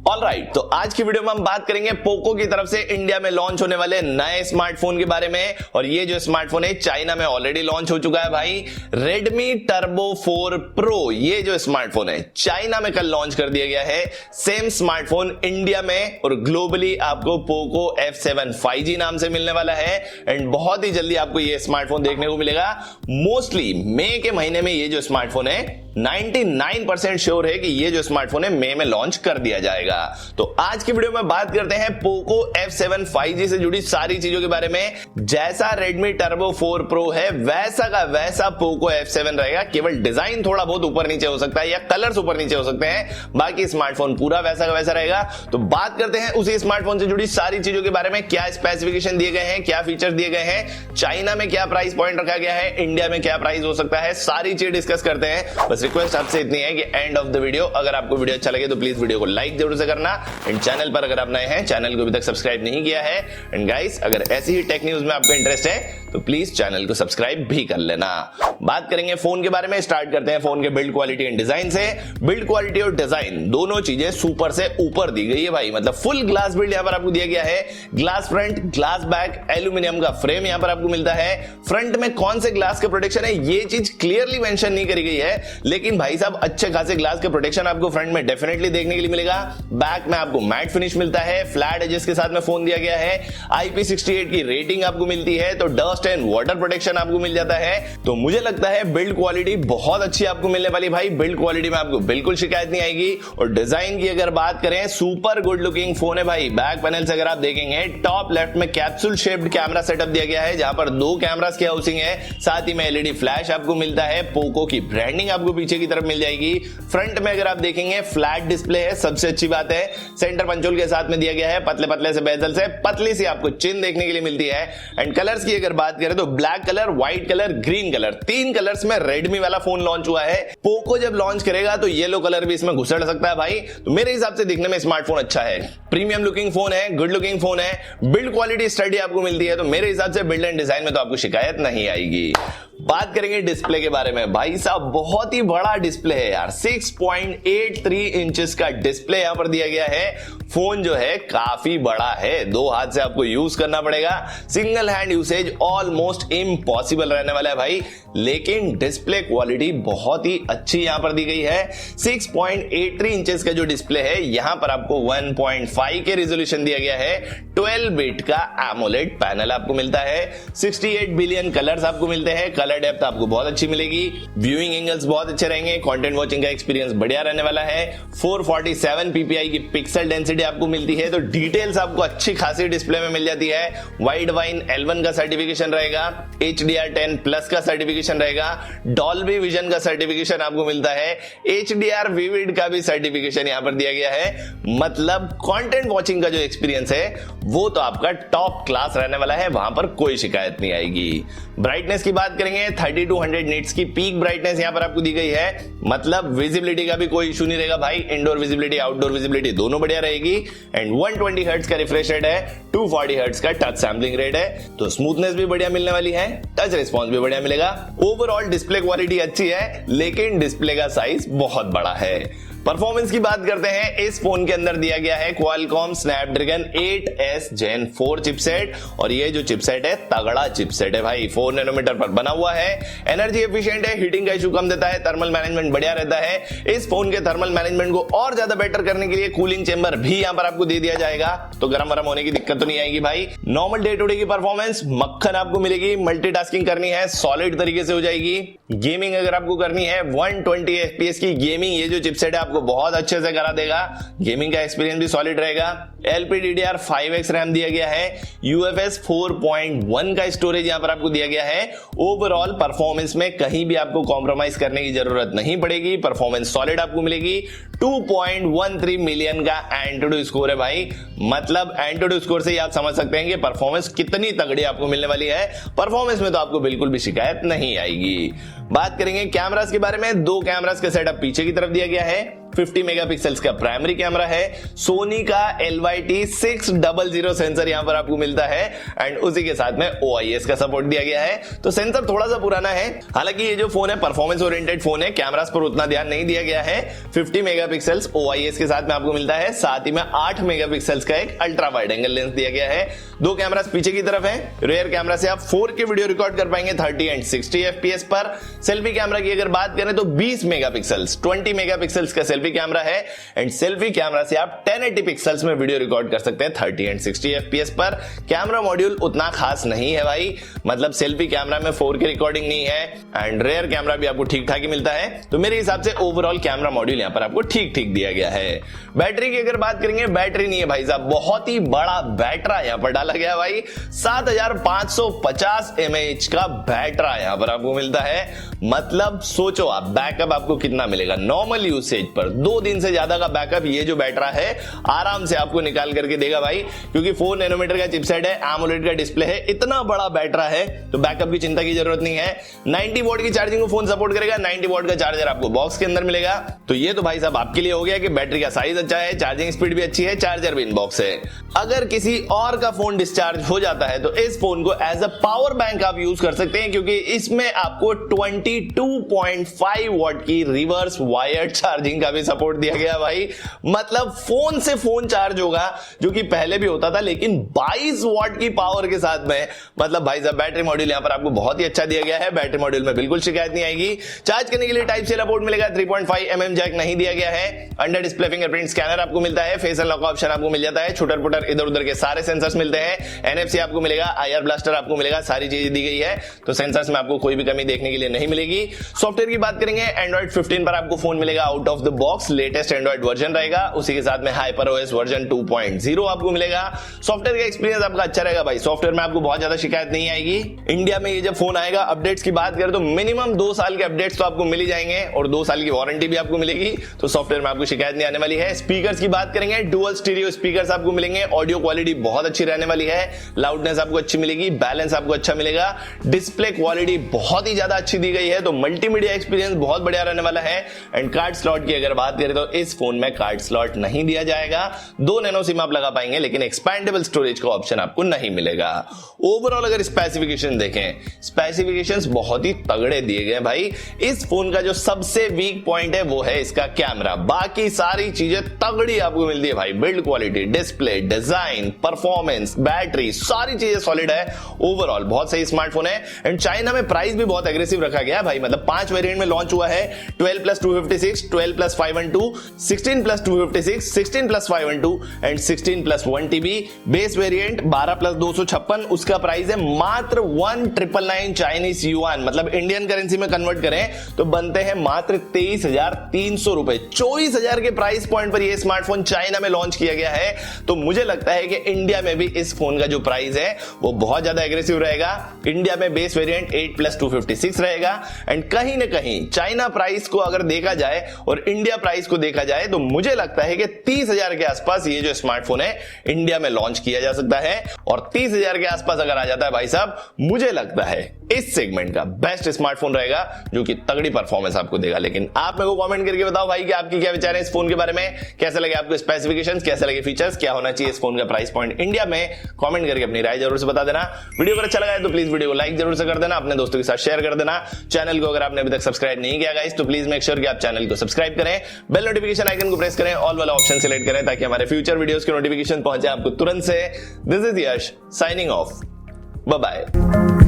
Alright, तो आज की वीडियो में हम बात करेंगे पोको की तरफ से इंडिया में लॉन्च होने वाले नए स्मार्टफोन के बारे में। और ये जो स्मार्टफोन है चाइना में ऑलरेडी लॉन्च हो चुका है भाई। Redmi Turbo 4 Pro ये जो स्मार्टफोन है चाइना में कल लॉन्च कर दिया गया है। सेम स्मार्टफोन इंडिया में और ग्लोबली आपको पोको F7 5G नाम से मिलने वाला है। एंड बहुत ही जल्दी आपको ये स्मार्टफोन देखने को मिलेगा। मोस्टली मई के महीने में ये जो स्मार्टफोन है 99% श्योर है कि ये जो स्मार्टफोन है मई में लॉन्च कर दिया जाएगा। तो आज की वीडियो में बात करते हैं पोको F7 5G से जुड़ी सारी चीजों के बारे में। जैसा Redmi Turbo 4 Pro है वैसा का वैसा पोको F7 रहेगा, केवल डिजाइन थोड़ा बहुत ऊपर नीचे हो सकता है या कलर्स ऊपर नीचे हो सकते हैं, बाकी स्मार्टफोन पूरा वैसा का वैसा रहेगा। तो बात करते हैं उसी स्मार्टफोन से जुड़ी सारी चीजों के बारे में। क्या स्पेसिफिकेशन दिए गए हैं, क्या फीचर्स दिए गए हैं, चाइना में क्या प्राइस पॉइंट रखा गया है, इंडिया में क्या प्राइस हो सकता है, सारी चीज डिस्कस करते हैं। बस रिक्वेस्ट आपसे इतनी है कि एंड ऑफ द वीडियो अगर आपको वीडियो अच्छा लगे तो प्लीज वीडियो को लाइक जरूर से करना। एंड चैनल पर अगर आप नए हैं, चैनल को अभी तक सब्सक्राइब नहीं किया है, एंड गाइस अगर ऐसी ही टेक न्यूज में आपका इंटरेस्ट है तो प्लीज चैनल को सब्सक्राइब भी कर लेना। बात करेंगे फोन के बारे में। स्टार्ट करते हैं फोन के बिल्ड क्वालिटी एंड डिजाइन से। बिल्ड क्वालिटी और डिजाइन दोनों चीजें सुपर से ऊपर दी गई है भाई। मतलब फुल ग्लास बिल्ड यहां पर आपको दिया गया है। Glass front, glass back, aluminium का फ्रेम यहां पर आपको मिलता है। फ्रंट में कौन से ग्लास के प्रोटेक्शन है ये चीज क्लियरली मेंशन नहीं करी गई है, लेकिन भाई साहब अच्छे खासे ग्लास के प्रोटेक्शन आपको फ्रंट में डेफिनेटली देखने के लिए मिलेगा। बैक में आपको मैट फिनिश मिलता है। फ्लैट एजेस के साथ में फोन दिया गया है। IP68 की रेटिंग आपको मिलती है, तो डस्ट एंड वाटर प्रोटेक्शन आपको मिल जाता है। तो मुझे लगता है बिल्ड क्वालिटी बहुत अच्छी आपको मिलने वाली भाई। बिल्ड क्वालिटी में आपको बिल्कुल शिकायत नहीं आएगी। और डिजाइन की अगर बात करें, सुपर गुड लुकिंग फोन है भाई। बैक पैनल से अगर आप देखेंगे टॉप लेफ्ट में कैप्सूल शेप्ड कैमरा सेटअप दिया गया है, जहां पर 2 कैमरास की हाउसिंग है। साथ ही में LED फ्लैश आपको मिलता है। पोको की ब्रांडिंग आपको पीछे की तरफ मिल जाएगी। फ्रंट में अगर आप देखेंगे फ्लैट डिस्प्ले है, सबसे अच्छी बात है। सेंटर पंचोल के साथ में दिया गया है। पतले पतले से बेजल से पतली सी आपको चिन देखने के लिए मिलती है। एंड कलर्स की अगर बात करें तो black colour, white colour, green colour, 3 colours में Redmi वाला फोन लॉन्च हुआ है। पोको जब लॉन्च करेगा तो येलो कलर भी इसमें घुसड़ सकता है भाई। तो मेरे हिसाब से दिखने में स्मार्टफोन अच्छा है। प्रीमियम लुकिंग फोन है, गुड लुकिंग फोन है। बिल्ड क्वालिटी स्टडी आपको मिलती है, तो मेरे हिसाब से बिल्ड एंड डिजाइन में तो आपको शिकायत नहीं आएगी। बात करेंगे डिस्प्ले के बारे में। भाई साहब बहुत ही बड़ा डिस्प्ले है यार। 6.83 इंचेस का डिस्प्ले यहां पर दिया गया है। फोन जो है काफी बड़ा है, 2 हाथ से आपको यूज करना पड़ेगा। Single hand usage almost impossible रहने वाला है भाई। लेकिन डिस्प्ले क्वालिटी बहुत ही अच्छी यहां पर दी गई है। 6.83 इंचेस का जो डिस्प्ले है, यहां पर आपको 1.5 के रिजोल्यूशन दिया गया है। 12 बिट का एमोलेड पैनल आपको मिलता है। 68 बिलियन कलर्स आपको मिलते हैं। कलर डेप्थ आपको बहुत अच्छी मिलेगी। व्यूइंग एंगल्स बहुत अच्छे रहेंगे। कंटेंट वॉचिंग का एक्सपीरियंस बढ़िया रहने वाला है। 447 ppi की पिक्सल डेंसिटी आपको मिलती है, तो डिटेल्स आपको अच्छी खासी डिस्प्ले में मिल जाती है। वाइड वाइन L1 का सर्टिफिकेशन रहेगा। HDR10 प्लस का सर्टिफिकेशन रहेगा। डॉल्बी विजन का सर्टिफिकेशन आपको मिलता है। HDR विविड का भी सर्टिफिकेशन यहां पर दिया गया है। मतलब कंटेंट वॉचिंग का जो एक्सपीरियंस है वो तो आपका टॉप क्लास रहने वाला है, वहां पर कोई शिकायत नहीं आएगी। ब्राइटनेस की बात करेंगे, 3200 निट्स की पीक ब्राइटनेस यहां पर आपको दी गई है। मतलब विजिबिलिटी का भी कोई इशू नहीं रहेगा भाई। इंडोर विजिबिलिटी, आउटडोर विजिबिलिटी दोनों बढ़िया रहेगी। एंड 120 हर्ट्ज का रिफ्रेश रेट है, 240 हर्ट्ज का टच सैंपलिंग रेट है, तो स्मूथनेस भी बढ़िया मिलने वाली है। टच रिस्पॉन्स भी बढ़िया मिलेगा। ओवरऑल डिस्प्ले क्वालिटी अच्छी है, लेकिन डिस्प्ले का साइज बहुत बड़ा है। परफॉर्मेंस की बात करते हैं। इस फोन के अंदर दिया गया है Qualcomm Snapdragon 8s Gen 4 chipset, और ये जो चिपसेट है तगड़ा चिपसेट है भाई। 4 नैनोमीटर पर बना हुआ है। एनर्जी एफिशिएंट है, हीटिंग का इशू कम देता है, थर्मल मैनेजमेंट बढ़िया रहता है। इस फोन के थर्मल मैनेजमेंट को और ज्यादा बेटर करने के लिए कूलिंग चेंबर भी यहां पर आपको दे दिया जाएगा, तो गर्म वरम होने की दिक्कत तो नहीं आएगी भाई। नॉर्मल डे टू डे की परफॉर्मेंस मक्खन आपको मिलेगी। मल्टीटास्किंग करनी है सॉलिड तरीके से हो जाएगी। गेमिंग अगर आपको करनी है 120 FPS की गेमिंग, ये जो चिपसेट है आपको बहुत अच्छे से करा देगा। गेमिंग का एक्सपीरियंस भी सॉलिड रहेगा। LPDDR5X रैम दिया गया है। UFS 4.1 का स्टोरेज यहां पर आपको दिया गया है। ओवरऑल परफॉर्मेंस में कहीं भी आपको कॉम्प्रोमाइज करने की जरूरत नहीं पड़ेगी। परफॉर्मेंस सॉलिड आपको मिलेगी। 2.13 मिलियन का एंटूडू स्कोर है भाई। मतलब एंटूडू स्कोर से ही आप समझ सकते हैं कि परफॉर्मेंस कितनी तगड़ी आपको मिलने वाली है। परफॉर्मेंस में तो आपको बिल्कुल भी शिकायत नहीं आएगी। बात करेंगे कैमरास के बारे में। 2 कैमरास का सेटअप पीछे की तरफ दिया गया है। 50 मेगापिक्सल्स का प्राइमरी कैमरा है, सोनी का LYT 600 सेंसर यहां पर आपको मिलता है एंड उसी के साथ में OIS का सपोर्ट दिया गया है। तो सेंसर थोड़ा सा पुराना है, हालांकि ये जो फोन है परफॉर्मेंस ओरिएंटेड फोन है, कैमरास पर उतना ध्यान नहीं दिया गया है। 50 मेगापिक्सल्स OIS के साथ में आपको मिलता है, साथ ही में 8 मेगापिक्सल्स का एक अल्ट्रा वाइड एंगल लेंस दिया गया है। दो कैमरास पीछे की तरफ है, रियर कैमरा से आप 4K वीडियो रिकॉर्ड कर पाएंगे 30 एंड 60 FPS पर। सेल्फी कैमरा की अगर बात करें तो 20 मेगापिक्सल्स 20 मेगापिक्सल्स का सेल्फी कैमरा है एंड सेल्फी कैमरा से आप 1080 पिक्सल्स में वीडियो रिकॉर्ड कर सकते हैं 30 एंड 60 FPS पर। कैमरा मॉड्यूल उतना खास नहीं है भाई, मतलब सेल्फी कैमरा में 4K रिकॉर्डिंग नहीं है एंड रेयर कैमरा भी आपको ठीक ठाक ही मिलता है। तो मेरे हिसाब से ओवरऑल कैमरा मॉड्यूल यहां पर आपको ठीक ठीक दिया गया है। बैटरी की अगर बात करेंगे, बैटरी नहीं है भाई साहब, बहुत ही बड़ा बैटरा यहां पर डाला गया भाई। 7550 mAh का बैटरा यहां पर आपको मिलता है। मतलब सोचो आप बैकअप आपको कितना मिलेगा नॉर्मल यूसेज पर। 2 दिन से ज्यादा का बैकअप ये जो बैटरा है आराम से आपको निकाल करके देगा भाई, क्योंकि 4 नैनोमीटर का चिपसेट है, AMOLED का डिस्प्ले है, इतना बड़ा बैटरा है तो बैकअप की चिंता की जरूरत नहीं है। 90 वॉट की चार्जिंग को फोन सपोर्ट करेगा, 90 वॉट का चार्जर आपको बॉक्स के अंदर मिलेगा। तो ये तो भाई साहब आपके लिए हो गया कि बैटरी का साइज अच्छा है, चार्जिंग स्पीड भी अच्छी है, चार्जर भी इनबॉक्स है। अगर किसी और का फोन डिस्चार्ज हो जाता है तो इस फोन को एज अ पावर बैंक आप यूज कर सकते हैं, क्योंकि इसमें आपको 22.5 वॉट की रिवर्स वायर्ड चार्जिंग का भी सपोर्ट दिया गया भाई। मतलब फोन से फोन चार्ज होगा, जो कि पहले भी होता था, लेकिन 22 वॉट की पावर के साथ में। मतलब भाई साहब बैटरी मॉड्यूल यहां पर आपको बहुत ही अच्छा दिया गया है, बैटरी मॉड्यूल में बिल्कुल शिकायत नहीं आएगी। चार्ज करने के लिए टाइप सी पोर्ट मिलेगा, 3.5 mm जैक नहीं दिया गया है। अंडर डिस्प्ले फिंगरप्रिंट स्कैनर आपको मिलता है, फेस अनलॉक का ऑप्शन आपको मिल जाता है, छुटर पुटर इधर उधर के सारे सेंसर्स मिलते हैं, NFC आपको मिलेगा, IR ब्लास्टर आपको मिलेगा, सारी चीजें दी गई है। तो सेंसर्स में आपको कोई भी कमी देखने के लिए नहीं मिलेगी। सॉफ्टवेयर की बात करेंगे, एंड्रॉइड 15 पर आपको फोन मिलेगा out of the box, latest Android version रहेगा, उसी के साथ में HyperOS वर्जन 2.0 आपको मिलेगा। सॉफ्टवेयर का एक्सपीरियंस आपका अच्छा रहेगा भाई, सॉफ्टवेयर में आपको बहुत ज्यादा शिकायत नहीं आएगी। इंडिया में ये जब फोन आएगा, अपडेट्स की बात करें तो मिनिमम 2 साल के अपडेट्स तो आपको मिल ही जाएंगे और 2 साल की वारंटी भी आपको मिलेगी, तो सॉफ्टवेयर में आपको शिकायत नहीं आने वाली है। स्पीकर्स की बात करेंगे, डुअल स्टीरियो स्पीकर्स आपको मिलेंगे, ऑडियो क्वालिटी बहुत अच्छी रहने वाली है, लाउडनेस आपको अच्छी मिलेगी, बैलेंस आपको अच्छा मिलेगा, डिस्प्ले क्वालिटी बहुत ही ज्यादा अच्छी दी गई है, तो मल्टीमीडिया एक्सपीरियंस बहुत बढ़िया रहने वाला है। एंड कार्ड स्लॉट की अगर बात करें तो इस फोन में कार्ड स्लॉट नहीं दिया जाएगा, 2 नैनो सिम आप लगा पाएंगे, लेकिन एक्सपैंडेबल स्टोरेज का ऑप्शन आपको नहीं मिलेगा। ओवरऑल अगर स्पेसिफिकेशन देखें, स्पेसिफिकेशंस बहुत ही तगड़े दिए गए भाई। इस फोन का जो सबसे वीक पॉइंट है वो है इसका कैमरा, बाकी सारी चीजें तगड़ी आपको मिलती है भाई। Build quality, display, design, performance, battery, सारी चीजें सॉलिड है। ओवरऑल बहुत सही स्मार्टफोन है एंड चाइना में प्राइस भी बहुत एग्रेसिव रखा गया है भाई। मतलब 5 वेरिएंट में लॉन्च हुआ है, 12+256, 12+512, 16+256, 16+512 एंड 16+1TB। बेस वेरिएंट 12+256, उसका प्राइस है मात्र 1999 चाइनीज युआन, मतलब इंडियन करेंसी में कन्वर्ट करें तो बनते हैं मात्र 23,300 रुपए। 24,000 के प्राइस पॉइंट पर यह स्मार्टफोन चाइना में लॉन्च किया गया है। तो मुझे लगता है कि इंडिया में भी इस फोन का जो प्राइस है वो बहुत ज्यादा एग्रेसिव रहेगा। इंडिया में बेस वेरिएंट 8+256 रहेगा एंड कहीं ना कहीं चाइना प्राइस को अगर देखा जाए और इंडिया प्राइस को देखा जाए तो मुझे लगता है कि 30,000 के आसपास ये जो स्मार्टफोन है इंडिया में लॉन्च किया जा सकता है। और 30,000 के आसपास अगर आ जाता है भाई साहब, मुझे लगता है इस सेगमेंट का बेस्ट स्मार्टफोन रहेगा, जो कि तगड़ी परफॉर्मेंस आपको देगा। लेकिन आप मेरे को कमेंट करके बताओ भाई कि आपकी क्या विचार है इस फोन के बारे में, कैसे लगे आपको स्पेसिफिकेशंस, कैसे लगे फीचर्स, क्या होना चाहिए इस फोन का प्राइस पॉइंट इंडिया में। कमेंट करके अपनी राय जरूर से बता देना। वीडियो अगर अच्छा लगा है तो प्लीज वीडियो को लाइक जरूर से कर देना, अपने दोस्तों के साथ शेयर कर देना। चैनल को अगर आपने अभी तक सब्सक्राइब नहीं किया गाइस तो प्लीज मेक श्योर कि आप चैनल को सब्सक्राइब करें, बेल नोटिफिकेशन आइकन को प्रेस करें, ऑल वाला ऑप्शन सिलेक्ट करें ताकि हमारे फ्यूचर वीडियोस की नोटिफिकेशन पहुंचे आपको तुरंत से। This is Yash signing off, bye bye.